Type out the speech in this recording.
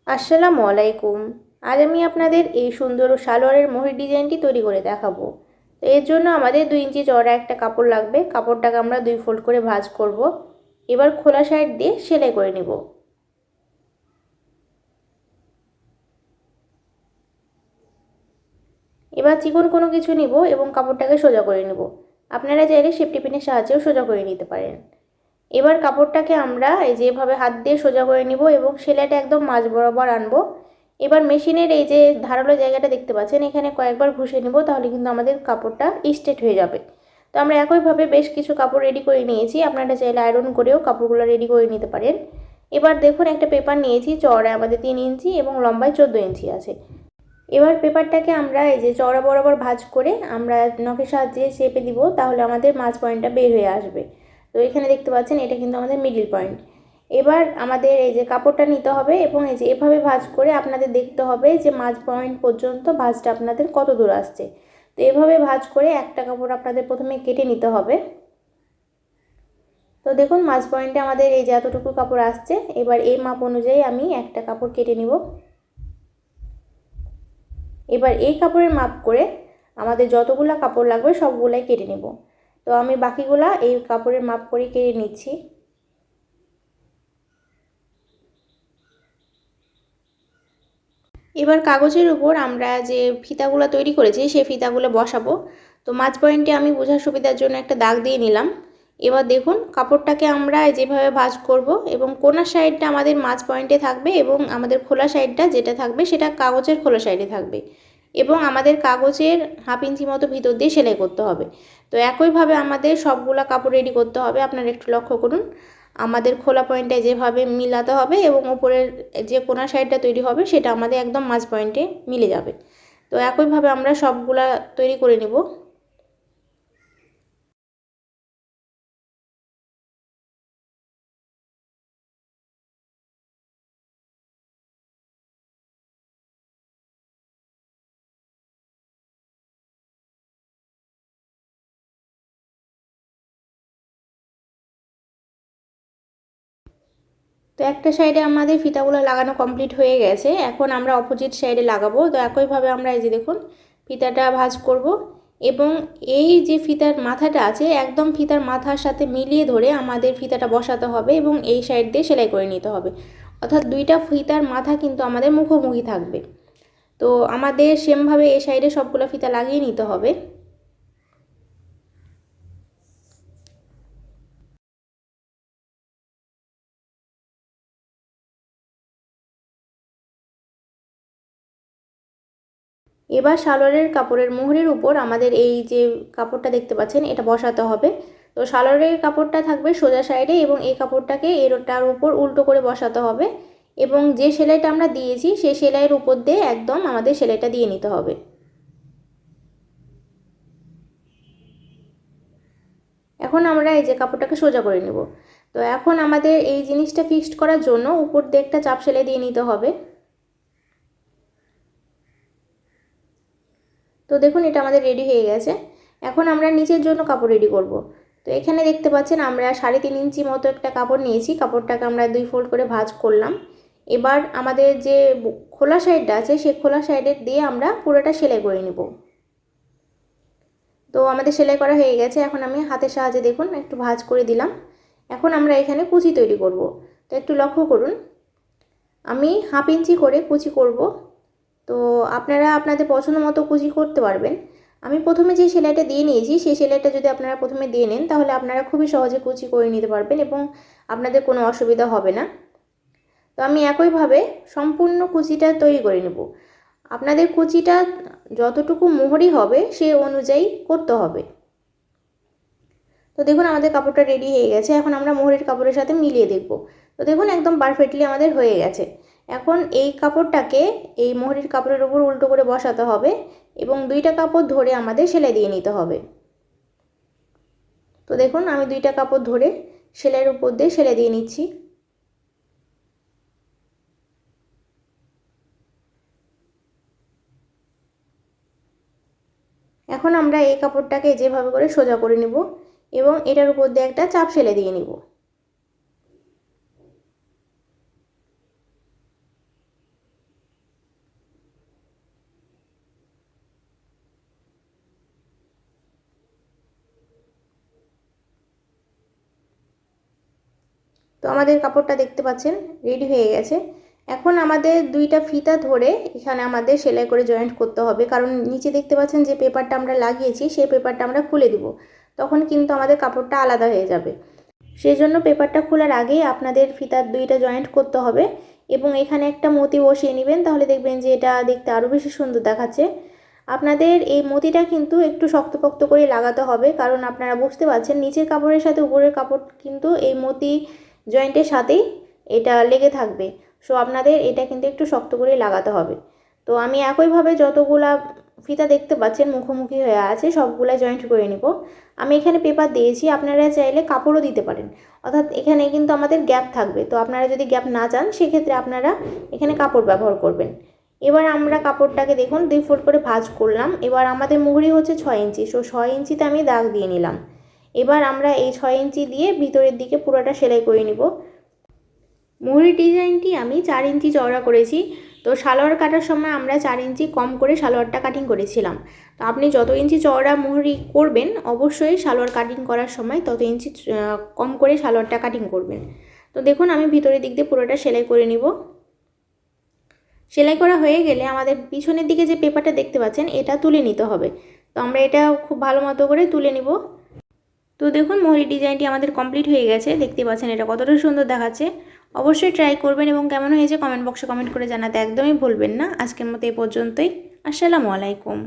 আসসালামু আলাইকুম। আজ আমি আপনাদের এই সুন্দর সালোয়ারের মোহরি ডিজাইনটি তৈরি করে দেখাবো। তো এর জন্য আমাদের 2 ইঞ্চি চওড়া একটা কাপড় লাগবে। কাপড়টাকে আমরা 2 ফোল্ড করে ভাঁজ করব। এবার খোলা সাইড দিয়ে সেলাই করে নিব। এবার চিকন কোনো কিছু নিব এবং কাপড়টাকে সোজা করে নিব। আপনারা চাইলে সেফটি পিনের সাহায্যেও সোজা করে নিতে পারেন। এবার কাপড়টাকে আমরা এই যেভাবে হাত দিয়ে সোজা করে নিব এবং সেলাইটা একদম মাঝ বরাবর আনবো। এবার মেশিনের এই যে ধারালো জায়গাটা দেখতে পাচ্ছেন, এখানে কয়েকবার ঘষে নিব, তাহলে কিন্তু আমাদের কাপড়টা স্ট্রেট হয়ে যাবে। তো আমরা একইভাবে বেশ কিছু কাপড় রেডি করে নিয়েছি। আপনারা চাইলে আয়রন করেও কাপড়গুলো রেডি করে নিতে পারেন। এবার দেখুন, একটা পেপার নিয়েছি, চওড়ায় আমাদের 3 ইঞ্চি এবং লম্বায় 14 ইঞ্চি আছে। এবার পেপারটাকে আমরা এই যে চওড়া বরাবর ভাঁজ করে আমরা নখের সাহায্যে চেপে দিব, তাহলে আমাদের মাঝ পয়েন্টটা বের হয়ে আসবে। তো এখানে দেখতে পাচ্ছেন, এটা কিন্তু আমাদের মিডল পয়েন্ট। এবার আমাদের এই যে কাপড়টা নিতে হবে এবং এই যে এভাবে ভাঁজ করে আপনাদের দেখতে হবে যে মাঝ পয়েন্ট পর্যন্ত ভাঁজটা আপনাদের কত দূর আসছে। তো এভাবে ভাঁজ করে একটা কাপড় আপনাদের প্রথমে কেটে নিতে হবে। তো দেখুন, মাঝ পয়েন্টে আমাদের এই যে এতটুকু কাপড় আসছে। এবার এই মাপ অনুযায়ী আমি একটা কাপড় কেটে নিব। এবার এই কাপড়ের মাপ করে আমাদের যতগুলো কাপড় লাগবে সবগুলাই কেটে নেব। তো আমি বাকিগুলা এই কাপড়ের মাপ করে কেটে নিচ্ছি। এবার কাগজের উপর আমরা যে ফিতাগুলো তৈরি করেছি সেই ফিতাগুলো বসাবো। তো মাঝ পয়েন্টে আমি বোঝার সুবিধার জন্য একটা দাগ দিয়ে নিলাম। এবার দেখুন, কাপড়টাকে আমরা যেভাবে ভাঁজ করব এবং কোণার সাইডটা আমাদের মাঝ পয়েন্টে থাকবে এবং আমাদের খোলা সাইডটা যেটা থাকবে সেটা কাগজের খোলা সাইডে থাকবে এবং আমাদের কাগজের 1/2 ইঞ্চি মতো ভিতর দিয়ে সেলাই করতে হবে। তো একইভাবে আমাদের সবগুলা কাপড় রেডি করতে হবে। আপনারা একটু লক্ষ্য করুন, আমাদের খোলা পয়েন্টে যেভাবে মিলাতে হবে এবং উপরের যে কোণা সাইডটা তৈরি হবে সেটা আমাদের একদম মাঝ পয়েন্টে মিলে যাবে। তো একইভাবে আমরা সবগুলা তৈরি করে নেব। তো একটা সাইডে আমাদের ফিতাগুলো লাগানো কমপ্লিট হয়ে গেছে। এখন আমরা অপোজিট সাইডে লাগাবো। তো একইভাবে আমরা এই যে দেখুন ফিতাটা ভাঁজ করব এবং এই যে ফিতার মাথাটা আছে একদম ফিতার মাথার সাথে মিলিয়ে ধরে আমাদের ফিতাটা বসাতে হবে এবং এই সাইড দিয়ে সেলাই করে নিতে হবে। অর্থাৎ দুইটা ফিতার মাথা কিন্তু আমাদের মুখোমুখি থাকবে। তো আমাদের সেমভাবে এই সাইডে সবগুলো ফিতা লাগিয়ে নিতে হবে। এবার সালোয়ারের কাপড়ের মোহরের উপর আমাদের এই যে কাপড়টা দেখতে পাচ্ছেন এটা বসাতে হবে। তো সালোয়ারের কাপড়টা থাকবে সোজা সাইডে এবং এই কাপড়টাকে এটার উপর উল্টো করে বসাতে হবে এবং যে সেলাইটা আমরা দিয়েছি সেই সেলাইয়ের উপর দিয়ে একদম আমাদের সেলাইটা দিয়ে নিতে হবে। এখন আমরা এই যে কাপড়টাকে সোজা করে নেব। তো এখন আমাদের এই জিনিসটা ফিক্সড করার জন্য উপর দিয়ে একটা চাপ সেলাই দিয়ে নিতে হবে। তো দেখুন, এটা আমাদের রেডি হয়ে গেছে। এখন আমরা নিচের জন্য কাপড় রেডি করব। তো এখানে দেখতে পাচ্ছেন আমরা 3.5 ইঞ্চি মতো একটা কাপড় নিয়েছি। কাপড়টাকে আমরা 2 ফোল্ড করে ভাঁজ করলাম। এবার আমাদের যে খোলা সাইডটা আছে সেই খোলা সাইডের দিয়ে আমরা পুরোটা সেলাই করে নেব। তো আমাদের সেলাই করা হয়ে গেছে। এখন আমি হাতের সাহায্যে দেখুন একটু ভাঁজ করে দিলাম। এখন আমরা এখানে কুচি তৈরি করব। তো একটু লক্ষ্য করুন, আমি 1/2 ইঞ্চি করে কুচি করব। তো আপনারা আপনাদের পছন্দ মতো কুচি করতে পারবেন। আমি প্রথমে যে সেলাইটা দিয়ে নিয়েছি সেই সেলাইটা যদি আপনারা প্রথমে দিয়ে নেন তাহলে আপনারা খুবই সহজে কুচি করে নিতে পারবেন এবং আপনাদের কোনো অসুবিধা হবে না। তো আমি একইভাবে সম্পূর্ণ কুচিটা তৈরি করে নেব। আপনাদের কুচিটা যতটুকু মোহরি হবে সেই অনুযায়ী করতে হবে। তো দেখুন, আমাদের কাপড়টা রেডি হয়ে গেছে। এখন আমরা মোহরির কাপড়ের সাথে মিলিয়ে দেখব। তো দেখুন, একদম পারফেক্টলি আমাদের হয়ে গেছে। এখন এই কাপড়টাকে এই মোহরির কাপড়ের উপর উল্টো করে বসাতে হবে এবং দুইটা কাপড় ধরে আমাদের সেলাই দিয়ে নিতে হবে। তো দেখুন, আমি দুইটা কাপড় ধরে সেলাইয়ের উপর দিয়ে সেলাই দিয়ে নিচ্ছি। এখন আমরা এই কাপড়টাকে যেভাবে করে সোজা করে নেব এবং এটার উপর দিয়ে একটা চাপ সেলাই দিয়ে নিব। আমাদের কাপড়টা দেখতে পাচ্ছেন রেডি হয়ে গেছে। এখন আমাদের দুইটা ফিতা ধরে এখানে আমাদের সেলাই করে জয়েন্ট করতে হবে, কারণ নিচে দেখতে পাচ্ছেন যে পেপারটা আমরা লাগিয়েছি সেই পেপারটা আমরা খুলে দিব, তখন কিন্তু আমাদের কাপড়টা আলাদা হয়ে যাবে। সেই জন্য পেপারটা খোলার আগেই আপনাদের ফিতার দুইটা জয়েন্ট করতে হবে এবং এখানে একটা মতি বসিয়ে নেবেন, তাহলে দেখবেন যে এটা দেখতে আরও বেশি সুন্দর দেখাচ্ছে। আপনাদের এই মতিটা কিন্তু একটু শক্তপোক্ত করে লাগাতে হবে, কারণ আপনারা বুঝতে পারছেন নিচের কাপড়ের সাথে উপরের কাপড় কিন্তু এই মতি জয়েন্টের সাথেই এটা লেগে থাকবে। সো আপনাদের এটা কিন্তু একটু শক্ত করে লাগাতে হবে। তো আমি একইভাবে যতগুলা ফিতা দেখতে পাচ্ছেন মুখোমুখি হয়ে আছে সবগুলা জয়েন্ট করে নিব। আমি এখানে পেপার দিয়েছি, আপনারা চাইলে কাপড়ও দিতে পারেন, অর্থাৎ এখানে কিন্তু আমাদের গ্যাপ থাকবে। তো আপনারা যদি গ্যাপ না চান সেক্ষেত্রে আপনারা এখানে কাপড় ব্যবহার করবেন। এবার আমরা কাপড়টাকে দেখুন 2 ফোল্ড করে ভাঁজ করলাম। এবার আমাদের মুহুরি হচ্ছে 6 ইঞ্চি, সো 6 ইঞ্চিতে আমি দাগ দিয়ে নিলাম। এবার আমরা এই 6 ইঞ্চি দিয়ে ভিতরের দিকে পুরোটা সেলাই করে নিব। মুহুরি ডিজাইনটি আমি 4 ইঞ্চি চওড়া করেছি। তো সালোয়ার কাটার সময় আমরা 4 ইঞ্চি কম করে সালোয়ারটা কাটিং করেছিলাম। তো আপনি যত ইঞ্চি চওড়া মুহুরি করবেন অবশ্যই সালোয়ার কাটিং করার সময় তত ইঞ্চি কম করে সালোয়ারটা কাটিং করবেন। তো দেখুন আমি ভিতরের দিক দিয়ে পুরোটা সেলাই করে নিব। সেলাই করা হয়ে গেলে আমাদের পিছনের দিকে যে পেপারটা দেখতে পাচ্ছেন এটা তুলে নিতে হবে। তো আমরা এটা খুব ভালো মতো করে তুলে নিব। তো দেখুন মুহুরি ডিজাইনটি আমাদের কমপ্লিট হয়ে গেছে, দেখতে পাচ্ছেন এটা কতটা সুন্দর দেখাচ্ছে। অবশ্যই ট্রাই করবেন এবং কেমন হয়েছে কমেন্ট বক্সে কমেন্ট করে জানাতে একদমই ভুলবেন না। আজকের মতো এই পর্যন্তই। আসসালামু আলাইকুম।